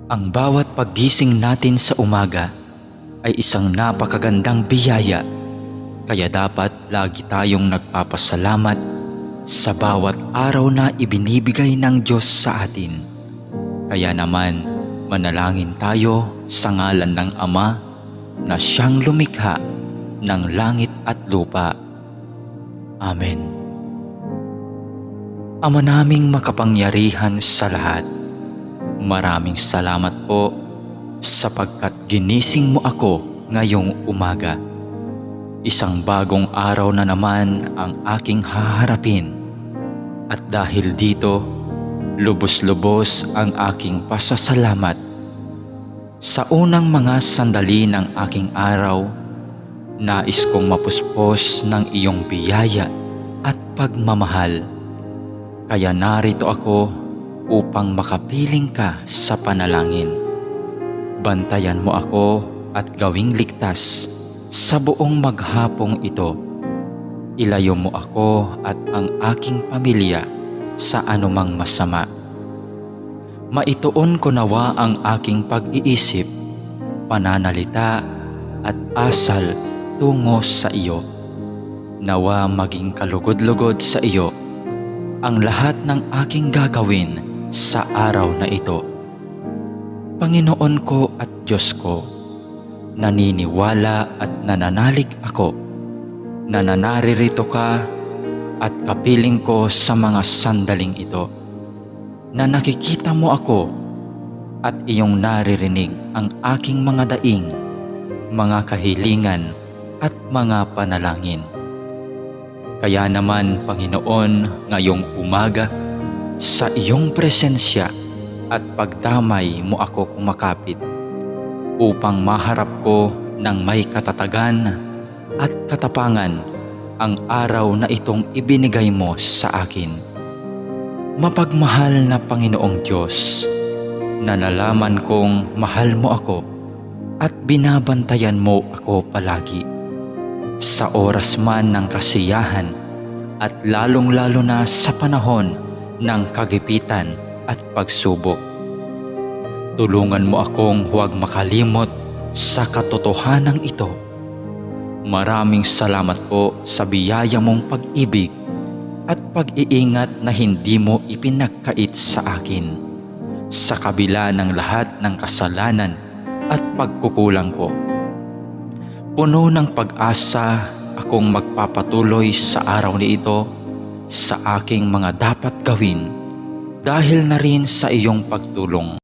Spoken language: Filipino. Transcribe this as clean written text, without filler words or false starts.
Ang bawat paggising natin sa umaga ay isang napakagandang biyaya, kaya dapat lagi tayong nagpapasalamat sa bawat araw na ibinibigay ng Diyos sa atin. Kaya naman, manalangin tayo sa ngalan ng Ama na siyang lumikha ng langit at lupa. Amen. Ama naming makapangyarihan sa lahat, maraming salamat po sapagkat ginising mo ako ngayong umaga. Isang bagong araw na naman ang aking haharapin. At dahil dito, lubos-lubos ang aking pasasalamat. Sa unang mga sandali ng aking araw, nais kong mapuspos ng iyong biyaya at pagmamahal. Kaya narito ako upang makapiling ka sa panalangin. Bantayan mo ako at gawing ligtas sa buong maghapong ito. Ilayo mo ako at ang aking pamilya sa anumang masama. Maituon ko nawa ang aking pag-iisip, pananalita at asal tungo sa iyo. Nawa maging kalugod-lugod sa iyo ang lahat ng aking gagawin sa araw na ito. Panginoon ko at Diyos ko, naniniwala at nananalig ako na naririto ka at kapiling ko sa mga sandaling ito, na nakikita mo ako at iyong naririnig ang aking mga daing, mga kahilingan at mga panalangin. Kaya naman, Panginoon, ngayong umaga, sa iyong presensya at pagdamay mo ako kumakapit upang maharap ko ng may katatagan at katapangan ang araw na itong ibinigay mo sa akin. Mapagmahal na Panginoong Diyos, na nalaman kong mahal mo ako at binabantayan mo ako palagi. Sa oras man ng kasiyahan at lalong-lalo na sa panahon ng kagipitan at pagsubok. Tulungan mo akong huwag makalimot sa katotohanan ito. Maraming salamat po sa biyaya mong pag-ibig at pag-iingat na hindi mo ipinagkait sa akin, sa kabila ng lahat ng kasalanan at pagkukulang ko. Puno ng pag-asa akong magpapatuloy sa araw na ito sa aking mga dapat gawin dahil na rin sa iyong pagtulong.